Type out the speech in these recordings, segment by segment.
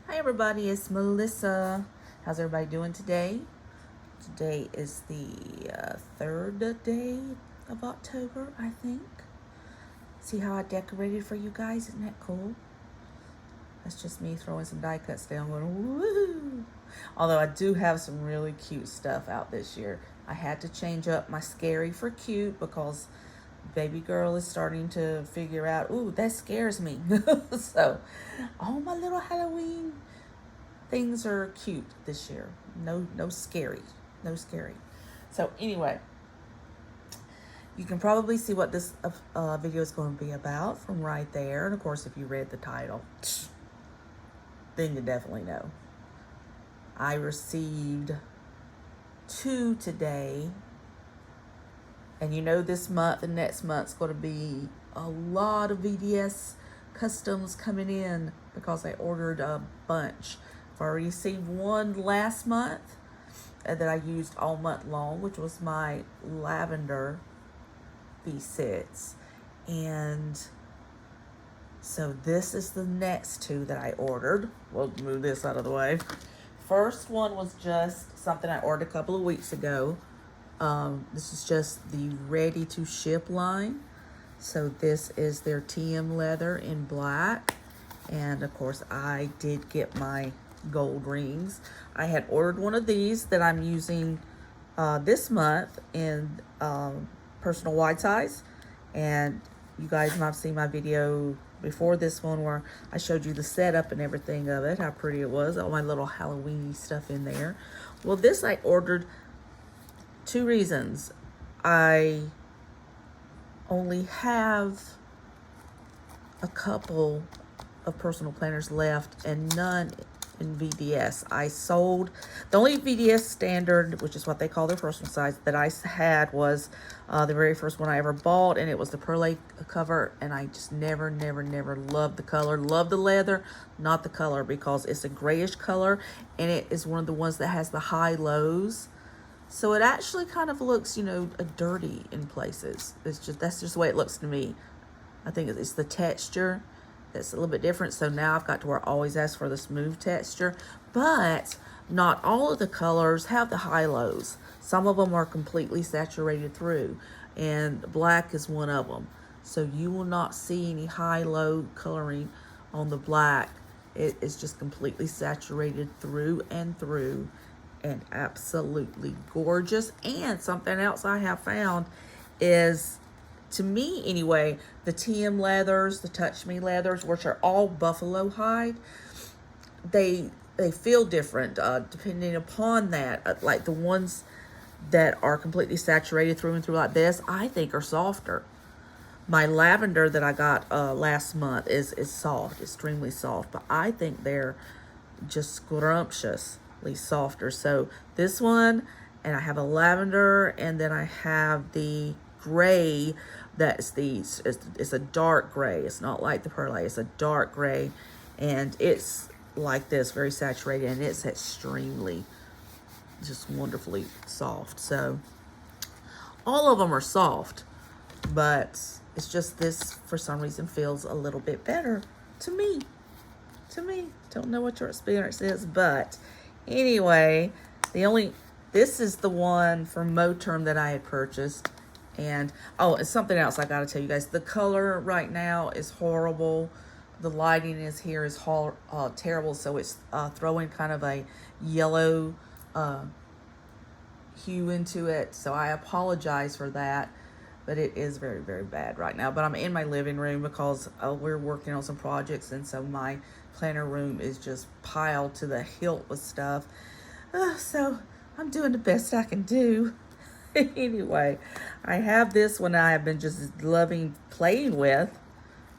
Hi everybody, it's Melissa. How's everybody doing today? Today is the third day of October, I think. See how I decorated for you guys? Isn't that cool? That's just me throwing some die cuts down going, woohoo! Although I do have some really cute stuff out this year. I had to change up my scary for cute because baby girl is starting to figure out, ooh, that scares me. So all my little Halloween things are cute this year. No scary. No scary. So anyway, you can probably see what this video is going to be about from right there. And of course, if you read the title, then you definitely know. I received 2 today. And you know this month and next month's going to be a lot of VDS customs coming in because I ordered a bunch. I've already received one last month that I used all month long, which was my lavender V6. And so this is the next 2 that I ordered. We'll move this out of the way. First one was just something I ordered a couple of weeks ago. This is just the ready to ship line. So this is their TM leather in black. And of course I did get my gold rings. I had ordered one of these that I'm using this month in personal wide size. And you guys might have seen my video before this one where I showed you the setup and everything of it, how pretty it was, all my little Halloween stuff in there. Well, this I ordered 2 reasons. I only have a couple of personal planners left and none in VDS. I sold the only VDS standard, which is what they call their personal size, that I had was the very first one I ever bought, and it was the Pearl cover, and I just never loved the color. Loved the leather, not the color, because it's a grayish color and it is one of the ones that has the high lows. So it actually kind of looks, dirty in places. That's just the way it looks to me. I think it's the texture that's a little bit different. So now I've got to where I always ask for the smooth texture. But not all of the colors have the high lows. Some of them are completely saturated through. And black is one of them. So you will not see any high-low coloring on the black. It is just completely saturated through and through. And absolutely gorgeous. And something else I have found is, to me anyway, the TM leathers, the Touch Me leathers, which are all buffalo hide, they feel different depending upon that. Like the ones that are completely saturated through and through like this, I think are softer. My lavender that I got last month is soft, extremely soft, but I think they're just scrumptiously softer. So this one, and I have a lavender, and then I have the gray. It's a dark gray. It's not like the pearl. It's a dark gray, and it's like this, very saturated, and it's extremely, just wonderfully soft. So all of them are soft, but it's just this for some reason feels a little bit better to me. Don't know what your experience is, but anyway, this is the one from Moterm that I had purchased. And it's something else I gotta tell you guys. The color right now is horrible. The lighting here is terrible, so it's throwing kind of a yellow hue into it. So I apologize for that, but it is very bad right now. But I'm in my living room because we're working on some projects, and so my planner room is just piled to the hilt with stuff. So I'm doing the best I can do. Anyway, I have this one I have been just loving playing with,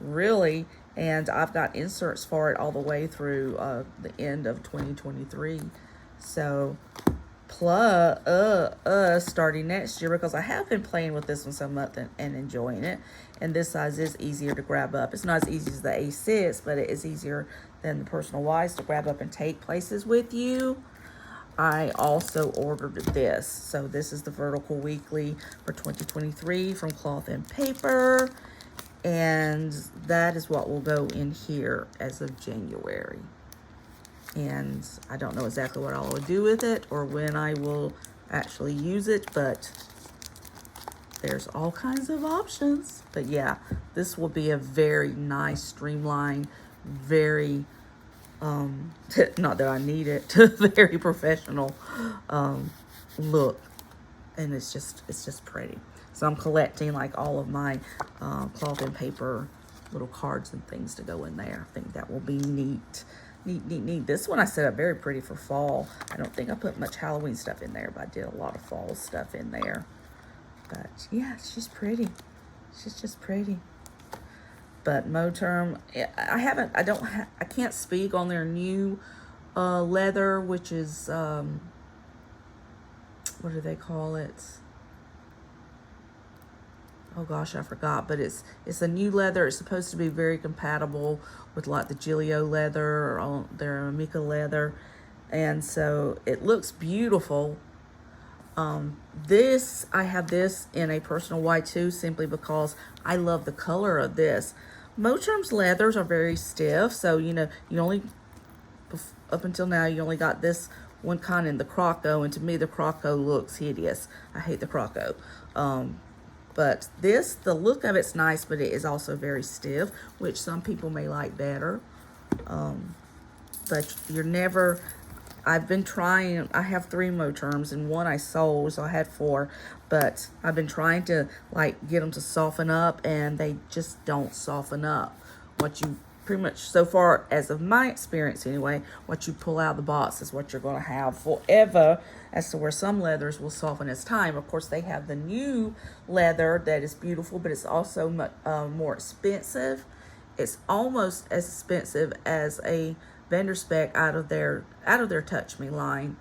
really, and I've got inserts for it all the way through the end of 2023. So plus starting next year, because I have been playing with this one so much and enjoying it, and this size is easier to grab up. It's not as easy as the A6, but it is easier than the Personal Wise to grab up and take places with you. I also ordered this. So this is the Vertical Weekly for 2023 from Cloth and Paper. And that is what will go in here as of January. and I don't know exactly what I'll do with it or when I will actually use it, but there's all kinds of options. But yeah, this will be a very nice, streamlined, very, not that I need it, very professional look. And it's just pretty. So I'm collecting like all of my cloth and paper little cards and things to go in there. I think that will be neat. Neat. This one I set up very pretty for fall. I don't think I put much Halloween stuff in there, but I did a lot of fall stuff in there. But yeah, she's pretty. She's just pretty. But Moterm, I can't speak on their new leather, which is, what do they call it? Oh gosh, I forgot, but it's a new leather. It's supposed to be very compatible with like the Gilio leather or their Amica leather. And so it looks beautiful. I have this in a personal white too, simply because I love the color of this. Moterm's leathers are very stiff, so you only, up until now, you only got this one kind in the Croco, and to me the Croco looks hideous. I hate the Croco. But this, the look of it's nice, but it is also very stiff, which some people may like better. But you're never, I've been trying, I have 3 Moterms and one I sold, so I had 4. But I've been trying to like get them to soften up, and they just don't soften up. What you pretty much, so far as of my experience anyway, what you pull out of the box is what you're going to have forever, as to where some leathers will soften as time. Of course, they have the new leather that is beautiful, but it's also more expensive. It's almost as expensive as a vendor spec out of their Touch Me line.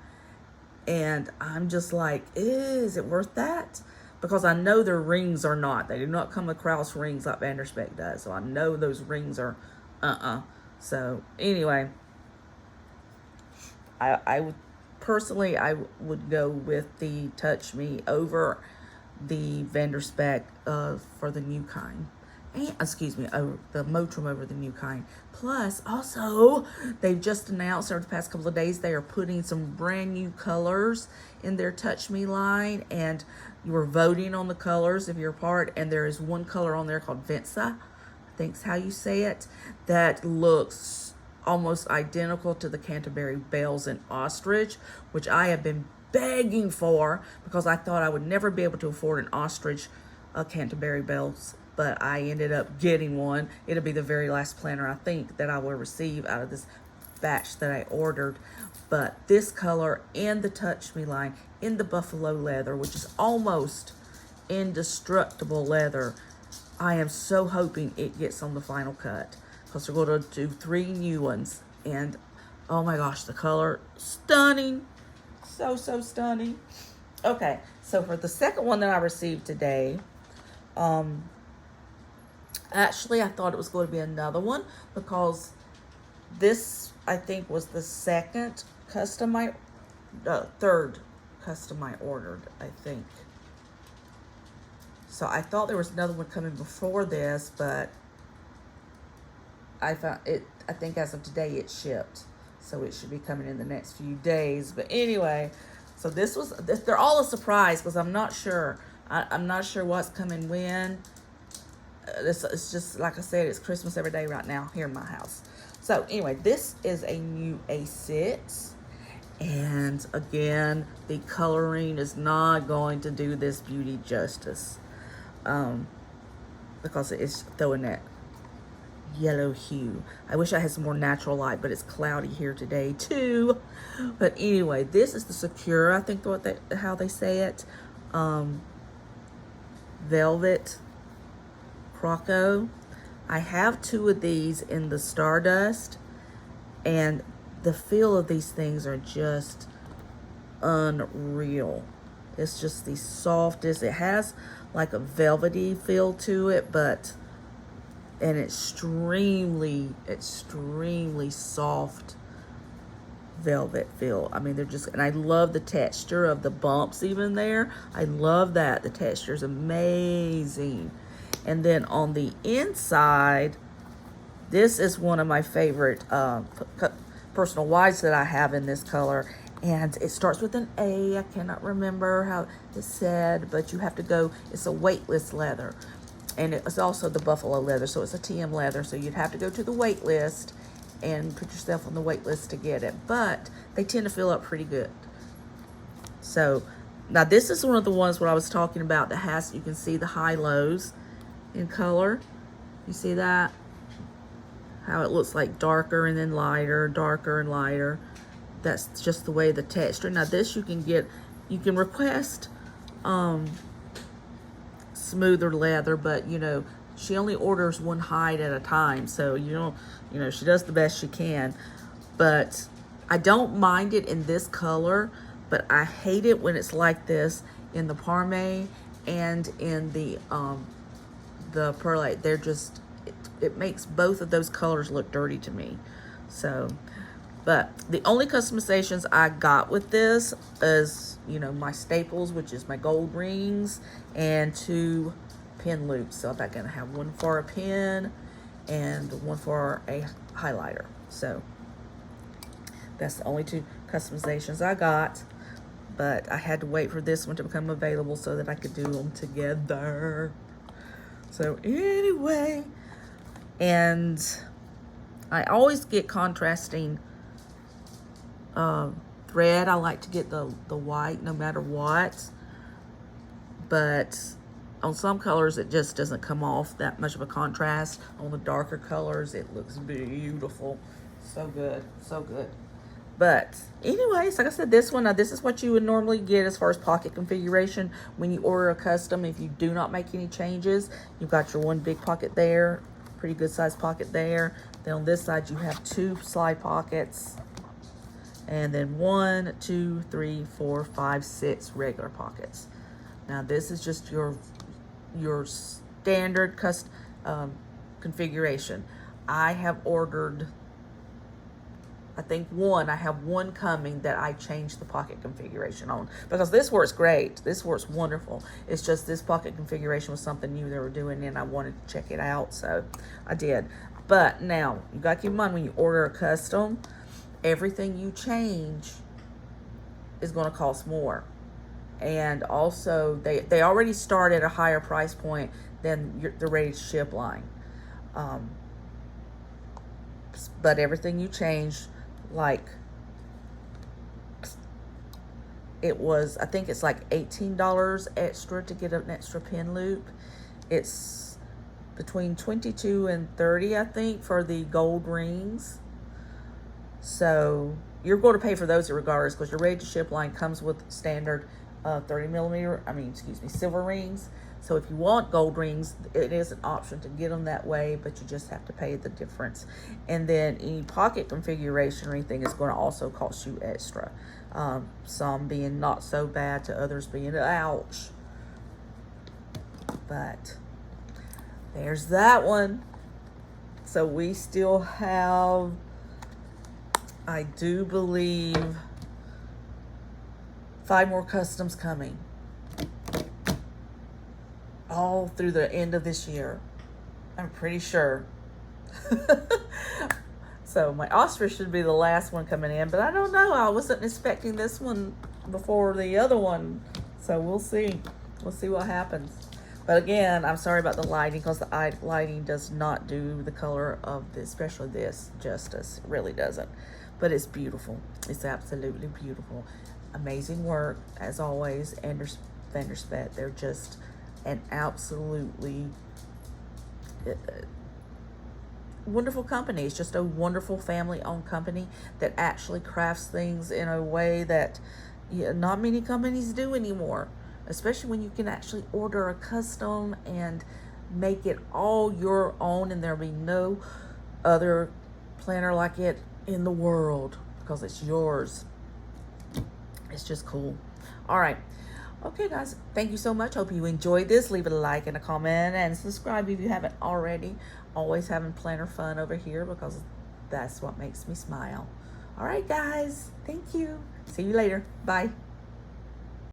And I'm just like, is it worth that? Because I know their rings are not. They do not come across rings like Vendor Spec does. So I know those rings are So anyway, I would personally, I would go with the Touch Me over the Vendor Spec for the new kind. And, excuse me, the Moterm over the new kind. Plus, also, they've just announced over the past couple of days they are putting some brand new colors in their Touch Me line, and you are voting on the colors if you're a part. And there is one color on there called Vensa, I think's how you say it, that looks almost identical to the Canterbury Bells and Ostrich, which I have been begging for because I thought I would never be able to afford an Ostrich Canterbury Bells. But I ended up getting one. It'll be the very last planner I think that I will receive out of this batch that I ordered. But this color in the Touch Me line, in the buffalo leather, which is almost indestructible leather, I am so hoping it gets on the final cut, because they're going to do 3 new ones. And oh my gosh, the color, stunning. So stunning. Okay, so for the second one that I received today, actually, I thought it was going to be another one, because this, I think, was the third custom I ordered, I think. So I thought there was another one coming before this, but I found it, I think as of today it shipped. So it should be coming in the next few days. But anyway, so they're all a surprise, because I'm not sure. I'm not sure what's coming when. It's just, like I said, it's Christmas every day right now here in my house. So anyway, this is a new A6. And again, the coloring is not going to do this beauty justice. Because it's throwing that yellow hue. I wish I had some more natural light, but it's cloudy here today too. But anyway, this is the Sakura, I think how they say it. Velvet Croco. I have 2 of these in the Stardust, and the feel of these things are just unreal. It's just the softest. It has like a velvety feel to it, but an extremely soft velvet feel. I mean, they're just, and I love the texture of the bumps even there. I love that. The texture is amazing. And then on the inside, this is one of my favorite personal wides that I have in this color. And it starts with an A. I cannot remember how it's said, but you have to go, it's a weightless leather. And it's also the buffalo leather, so it's a TM leather. So you'd have to go to the wait list and put yourself on the wait list to get it. But they tend to fill up pretty good. So now this is one of the ones where I was talking about that has, you can see the high-lows in color. You see that? How it looks like darker and then lighter, darker and lighter. That's just the way the texture. Now this you can get, you can request smoother leather, but you know, she only orders one hide at a time. So you know, she does the best she can. But I don't mind it in this color, but I hate it when it's like this in the Parme and in the Perlite. They're just, it makes both of those colors look dirty to me. So, but the only customizations I got with this is, you know, my staples, which is my gold rings and 2 pin loops. So I'm gonna have one for a pin and one for a highlighter. So that's the only 2 customizations I got. But I had to wait for this one to become available so that I could do them together. So anyway, and I always get contrasting thread. I like to get the white no matter what. But on some colors, it just doesn't come off that much of a contrast. On the darker colors, it looks beautiful. So good, so good. But anyways, like I said, this one, now this is what you would normally get as far as pocket configuration when you order a custom. If you do not make any changes, you've got your one big pocket there, pretty good sized pocket there. Then on this side, you have 2 slide pockets. And then 1, 2, 3, 4, 5, 6 regular pockets. Now this is just your standard configuration. I have ordered, I think I have one coming that I changed the pocket configuration on, because this works great. This works wonderful. It's just this pocket configuration was something new they were doing and I wanted to check it out, so I did. But now, you gotta keep in mind when you order a custom, everything you change is gonna cost more. And also, they already start at a higher price point than the ready to ship line. But everything you change, like it was, I think it's like $18 extra to get an extra pin loop. It's between 22 and 30, I think, for the gold rings. So you're going to pay for those regardless, because your ready to ship line comes with standard 30 millimeter, silver rings. So if you want gold rings, it is an option to get them that way, but you just have to pay the difference. And then any pocket configuration or anything is going to also cost you extra. Some being not so bad to others being ouch. But there's that one. So we still have, I do believe, 5 more customs coming. All through the end of this year, I'm pretty sure. So my ostrich should be the last one coming in, but I don't know. I wasn't expecting this one before the other one, so we'll see. We'll see what happens. But again, I'm sorry about the lighting, because the lighting does not do the color of this, especially this, justice. It really doesn't. But it's beautiful. It's absolutely beautiful. Amazing work, as always. Vanderspet, they're just an absolutely wonderful company. It's just a wonderful family-owned company that actually crafts things in a way that not many companies do anymore, especially when you can actually order a custom and make it all your own, and there'll be no other planner like it in the world, because it's yours. It's just cool. All right. Okay, guys, thank you so much. Hope you enjoyed this. Leave it a like and a comment, and subscribe if you haven't already. Always having planner fun over here, because that's what makes me smile. All right, guys. Thank you. See you later. Bye.